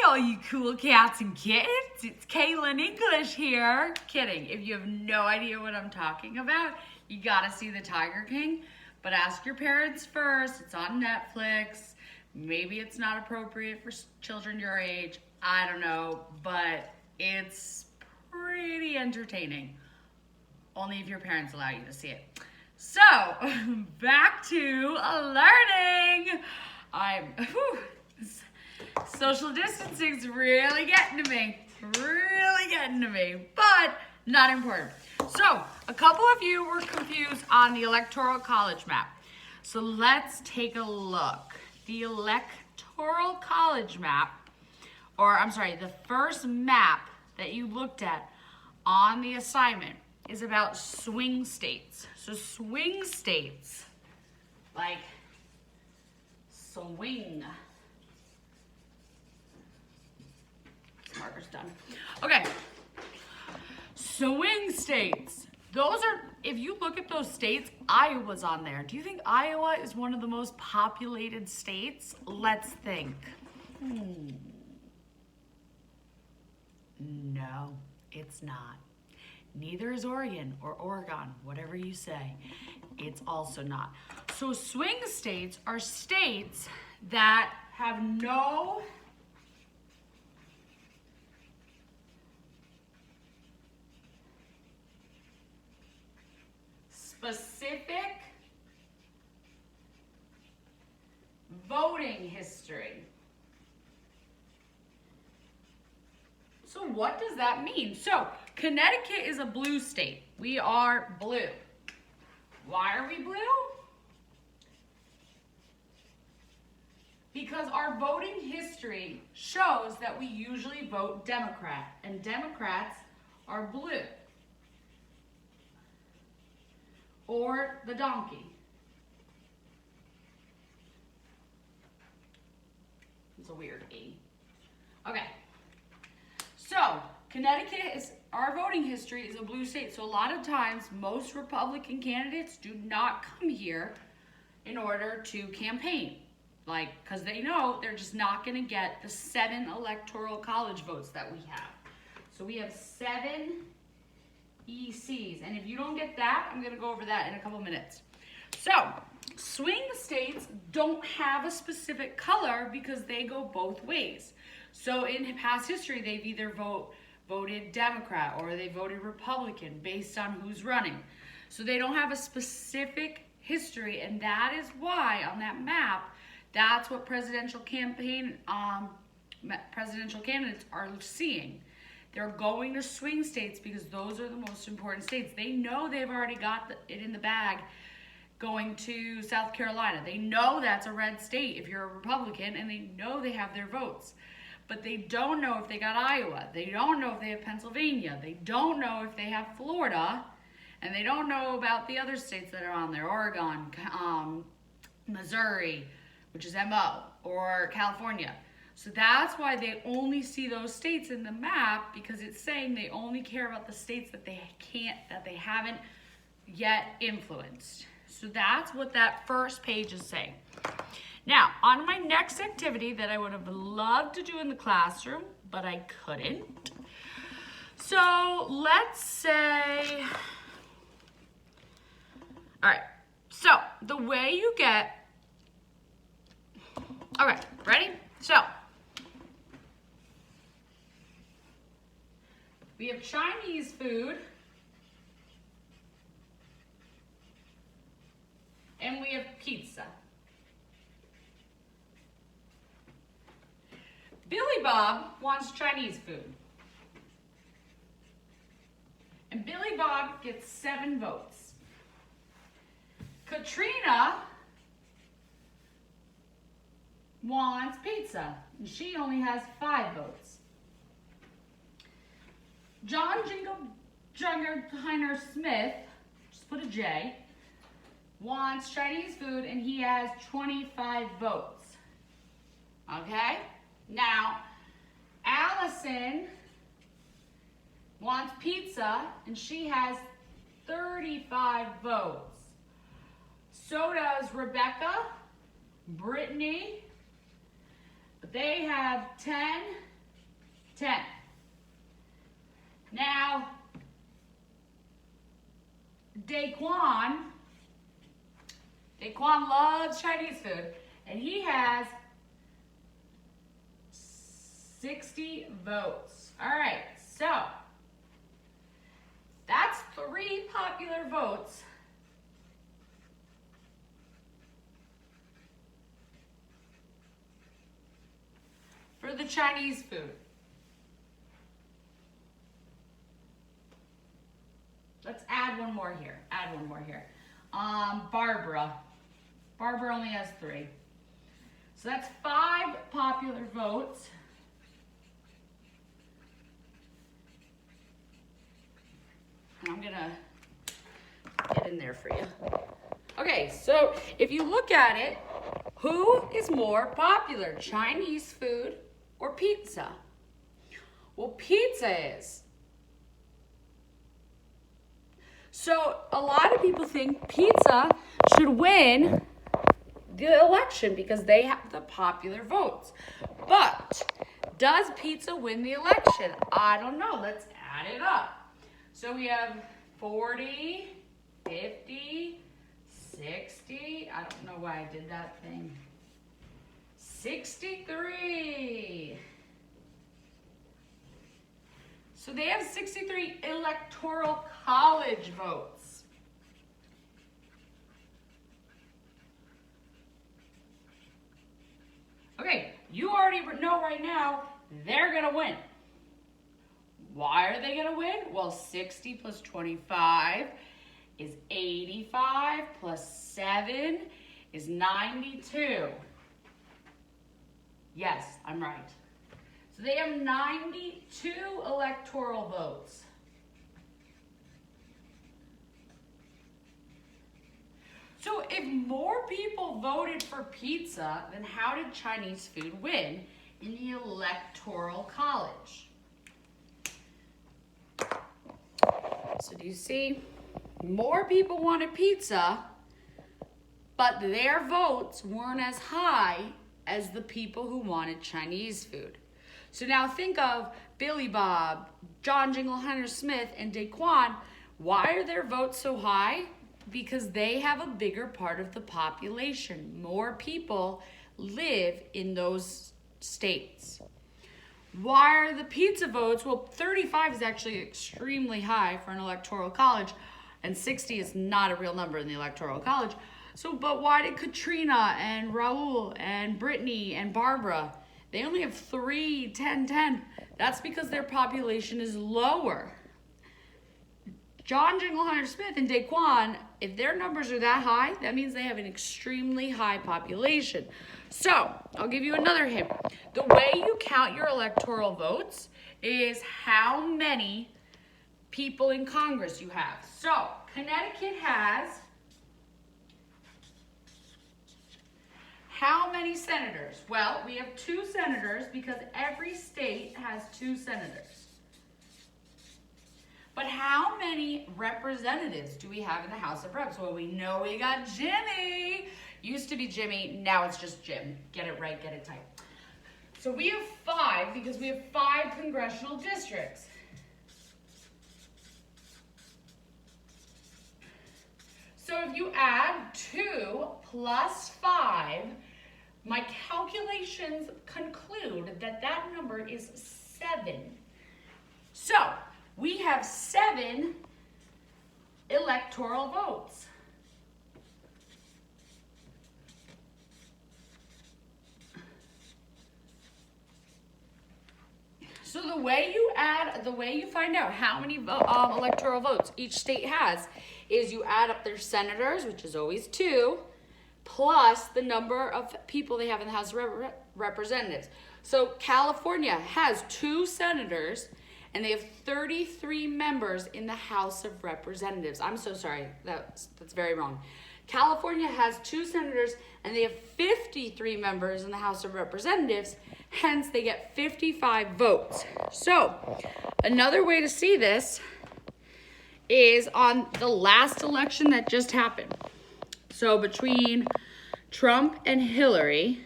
all you cool cats and kittens. It's Kaylin English here. Kidding. If you have no idea what I'm talking about, you gotta see The Tiger King. But ask your parents first. It's on Netflix. Maybe it's not appropriate for children your age. I don't know. But it's pretty entertaining. Only if your parents allow you to see it. So, back to learning. Social distancing's really getting to me, but not important. So, a couple of you were confused on the Electoral College map. So let's take a look. The Electoral College map, the first map that you looked at on the assignment is about swing states. So swing states, like swing. Marker's done. Okay, swing states. Those are, if you look at those states, Iowa's on there. Do you think Iowa is one of the most populated states? Let's think. No, it's not. Neither is Oregon or Oregon, whatever you say. It's also not. So swing states are states that have no specific voting history. So what does that mean? So Connecticut is a blue state. We are blue. Why are we blue? Because our voting history shows that we usually vote Democrat, and Democrats are blue. Or the donkey. It's a weird E. Okay. So, Connecticut is, our voting history is a blue state. So a lot of times, most Republican candidates do not come here in order to campaign. Because they know they're just not going to get the 7 electoral college votes that we have. So we have 7 ECs. And if you don't get that, I'm going to go over that in a couple minutes. So, swing states don't have a specific color because they go both ways. So in past history, they've either voted Democrat or they voted Republican based on who's running. So they don't have a specific history, and that is why on that map, that's what presidential candidates are seeing. They're going to swing states because those are the most important states. They know they've already got it in the bag going to South Carolina. They know that's a red state if you're a Republican, and they know they have their votes. But they don't know if they got Iowa. They don't know if they have Pennsylvania. They don't know if they have Florida. And they don't know about the other states that are on there, Oregon, Missouri, which is MO, or California. So that's why they only see those states in the map, because it's saying they only care about the states that they haven't yet influenced. So that's what that first page is saying. Now, on my next activity that I would have loved to do in the classroom, but I couldn't. So let's say, all right, so the way you get, all right, ready? So, we have Chinese food, and we have pizza. Billy Bob wants Chinese food. And Billy Bob gets 7 votes. Katrina wants pizza, and she only has 5 votes. John Jingleheimer Smith, just put a J, wants Chinese food, and he has 25 votes. Okay? Now, Allison wants pizza, and she has 35 votes. So does Rebecca, Brittany, but they have 10 10. Now, Daquan loves Chinese food, and he has 60 votes. All right, so that's 3 popular votes for the Chinese food. Let's add one more here. Barbara only has 3. So that's 5 popular votes. And I'm gonna get in there for you. Okay, so if you look at it, who is more popular, Chinese food or pizza? Well, pizza is. So a lot of people think pizza should win the election because they have the popular votes. But does pizza win the election? I don't know. Let's add it up. So we have 40, 50, 60. I don't know why I did that thing. 63. So they have 63 Electoral College votes. Okay, you already know right now they're going to win. Why are they going to win? Well, 60 plus 25 is 85 plus 7 is 92. Yes, I'm right. So they have 92 electoral votes. So if more people voted for pizza, then how did Chinese food win in the Electoral College? So do you see? More people wanted pizza, but their votes weren't as high as the people who wanted Chinese food. So now think of Billy Bob, John Jingleheimer Smith, and Daquan. Why are their votes so high? Because they have a bigger part of the population. More people live in those states. Why are the pizza votes? Well, 35 is actually extremely high for an electoral college, and 60 is not a real number in the electoral college. So, but why did Katrina and Raul and Brittany and Barbara, they only have 3, 10, 10? That's because their population is lower. John Jingleheimer Smith and Daquan, if their numbers are that high, that means they have an extremely high population. So, I'll give you another hint. The way you count your electoral votes is how many people in Congress you have. So, Connecticut has how many senators? Well, we have 2 senators because every state has 2 senators. But how many representatives do we have in the House of Reps? Well, we know we got Jimmy. Used to be Jimmy, now it's just Jim. Get it right, get it tight. So we have 5 because we have 5 congressional districts. So if you add 2 plus 5, my calculations conclude that that number is 7. So we have 7 electoral votes. So the way you find out how many electoral votes each state has is you add up their senators, which is always 2, plus the number of people they have in the House of Representatives. So California has 2 senators, and they have 33 members in the House of Representatives. I'm so sorry, that's very wrong. California has 2 senators, and they have 53 members in the House of Representatives, hence they get 55 votes. So, another way to see this is on the last election that just happened. So, between Trump and Hillary,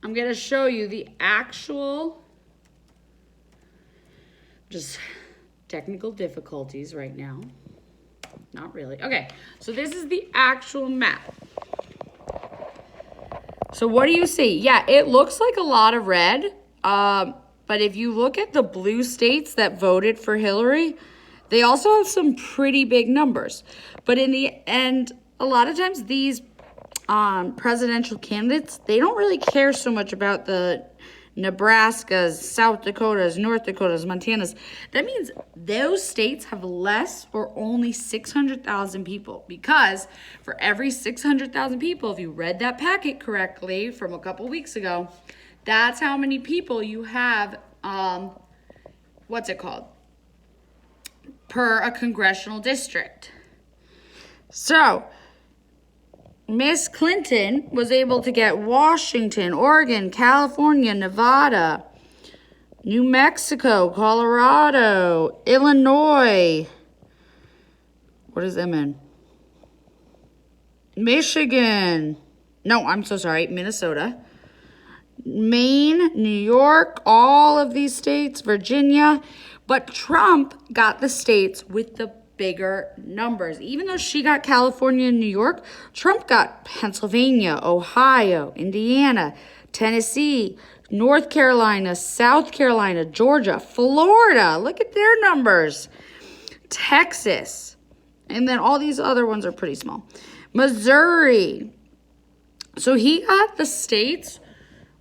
I'm going to show you the actual, just technical difficulties right now. Not really. Okay, so this is the actual map. So what do you see? Yeah, it looks like a lot of red, but if you look at the blue states that voted for Hillary, they also have some pretty big numbers. But in the end, a lot of times these presidential candidates, they don't really care so much about the Nebraskas, South Dakotas, North Dakotas, Montanas. That means those states have less or only 600,000 people, because for every 600,000 people, if you read that packet correctly from a couple weeks ago, that's how many people you have, what's it called? Per a congressional district. So, Miss Clinton was able to get Washington, Oregon, California, Nevada, New Mexico, Colorado, Illinois. What is them in? Michigan. No, I'm so sorry. Minnesota. Maine, New York, all of these states, Virginia. But Trump got the states with the bigger numbers. Even though she got California and New York, Trump got Pennsylvania, Ohio, Indiana, Tennessee, North Carolina, South Carolina, Georgia, Florida. Look at their numbers. Texas. And then all these other ones are pretty small. Missouri. So he got the states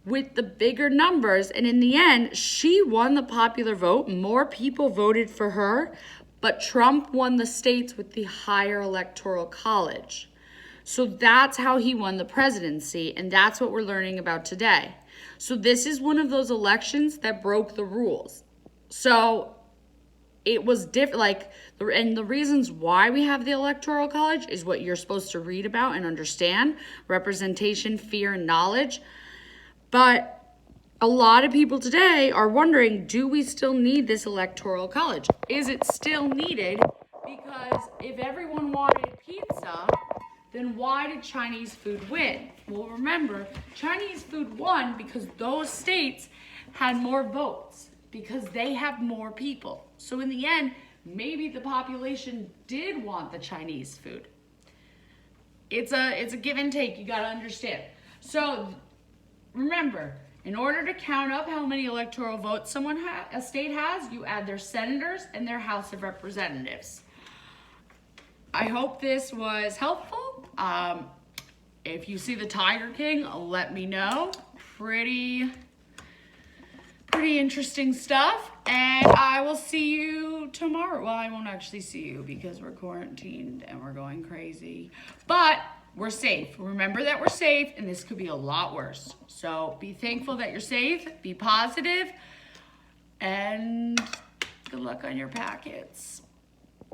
with the bigger numbers, and in the end, she won the popular vote. More people voted for her, but Trump won the states with the higher electoral college. So that's how he won the presidency, and that's what we're learning about today. So this is one of those elections that broke the rules. So it was different, and the reasons why we have the electoral college is what you're supposed to read about and understand: representation, fear, and knowledge. But a lot of people today are wondering, do we still need this electoral college? Is it still needed? Because if everyone wanted pizza, then why did Chinese food win? Well, remember, Chinese food won because those states had more votes, because they have more people. So in the end, maybe the population did want the Chinese food. It's a give and take, you gotta understand. So remember, in order to count up how many electoral votes a state has, you add their senators and their House of Representatives. I hope this was helpful. If you see the Tiger King, let me know. Pretty interesting stuff. And I will see you tomorrow. Well, I won't actually see you because we're quarantined and we're going crazy. But we're safe. Remember that we're safe, and this could be a lot worse. So be thankful that you're safe, be positive, and good luck on your packets.